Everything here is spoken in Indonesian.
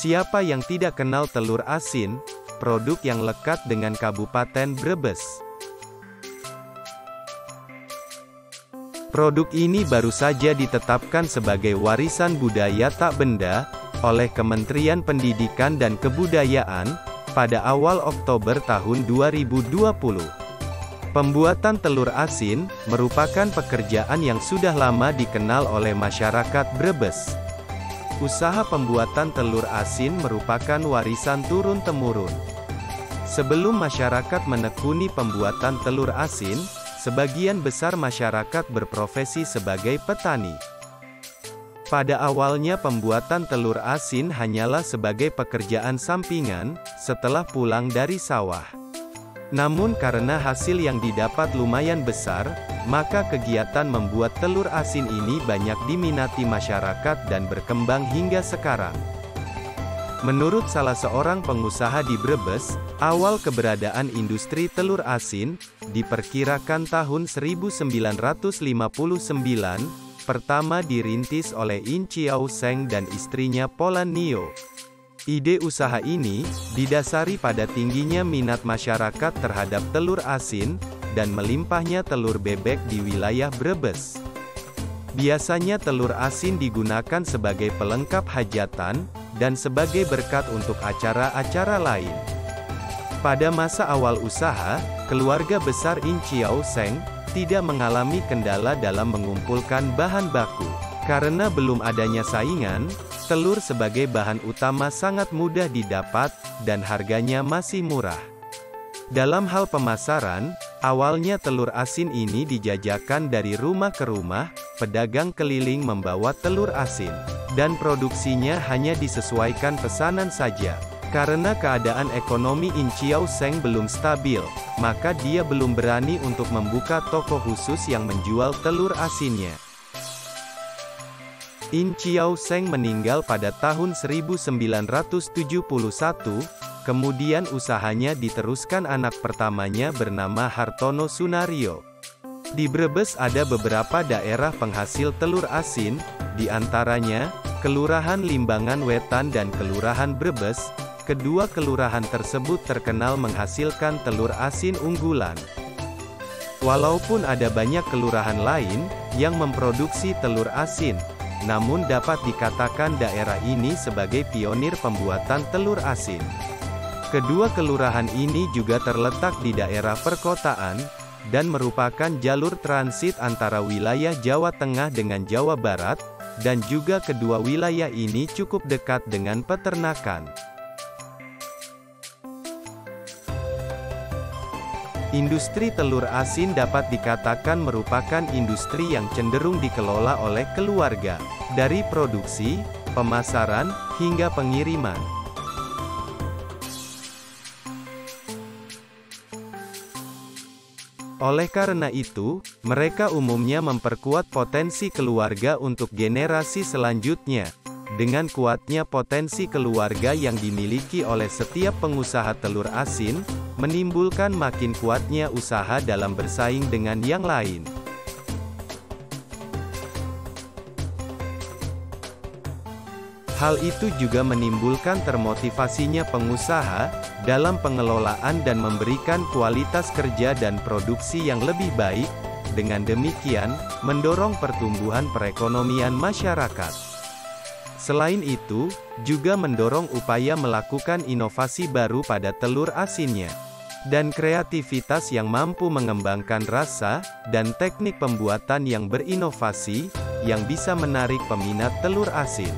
Siapa yang tidak kenal telur asin, produk yang lekat dengan Kabupaten Brebes? Produk ini baru saja ditetapkan sebagai warisan budaya tak benda oleh Kementerian Pendidikan dan Kebudayaan pada awal Oktober tahun 2020. Pembuatan telur asin merupakan pekerjaan yang sudah lama dikenal oleh masyarakat Brebes. Usaha pembuatan telur asin merupakan warisan turun-temurun. Sebelum masyarakat menekuni pembuatan telur asin, sebagian besar masyarakat berprofesi sebagai petani. Pada awalnya pembuatan telur asin hanyalah sebagai pekerjaan sampingan, setelah pulang dari sawah. Namun karena hasil yang didapat lumayan besar, maka kegiatan membuat telur asin ini banyak diminati masyarakat dan berkembang hingga sekarang. Menurut salah seorang pengusaha di Brebes, awal keberadaan industri telur asin, diperkirakan tahun 1959, pertama dirintis oleh In Chiao Seng dan istrinya Polan Nio. Ide usaha ini, didasari pada tingginya minat masyarakat terhadap telur asin, dan melimpahnya telur bebek di wilayah Brebes. Biasanya telur asin digunakan sebagai pelengkap hajatan, dan sebagai berkat untuk acara-acara lain. Pada masa awal usaha, keluarga besar In Chiao Seng, tidak mengalami kendala dalam mengumpulkan bahan baku. Karena belum adanya saingan, telur sebagai bahan utama sangat mudah didapat, dan harganya masih murah. Dalam hal pemasaran, awalnya telur asin ini dijajakan dari rumah ke rumah, pedagang keliling membawa telur asin, dan produksinya hanya disesuaikan pesanan saja. Karena keadaan ekonomi In Chiao Seng belum stabil, maka dia belum berani untuk membuka toko khusus yang menjual telur asinnya. In Chiao Seng meninggal pada tahun 1971, kemudian usahanya diteruskan anak pertamanya bernama Hartono Sunario. Di Brebes ada beberapa daerah penghasil telur asin, di antaranya, Kelurahan Limbangan Wetan dan Kelurahan Brebes. Kedua kelurahan tersebut terkenal menghasilkan telur asin unggulan. Walaupun ada banyak kelurahan lain yang memproduksi telur asin, namun dapat dikatakan daerah ini sebagai pionir pembuatan telur asin. Kedua kelurahan ini juga terletak di daerah perkotaan, dan merupakan jalur transit antara wilayah Jawa Tengah dengan Jawa Barat, dan juga kedua wilayah ini cukup dekat dengan peternakan. Industri telur asin dapat dikatakan merupakan industri yang cenderung dikelola oleh keluarga, dari produksi, pemasaran, hingga pengiriman. Oleh karena itu, mereka umumnya memperkuat potensi keluarga untuk generasi selanjutnya. Dengan kuatnya potensi keluarga yang dimiliki oleh setiap pengusaha telur asin, menimbulkan makin kuatnya usaha dalam bersaing dengan yang lain. Hal itu juga menimbulkan termotivasinya pengusaha dalam pengelolaan dan memberikan kualitas kerja dan produksi yang lebih baik. Dengan demikian, mendorong pertumbuhan perekonomian masyarakat. Selain itu, juga mendorong upaya melakukan inovasi baru pada telur asinnya, dan kreativitas yang mampu mengembangkan rasa, dan teknik pembuatan yang berinovasi, yang bisa menarik peminat telur asin.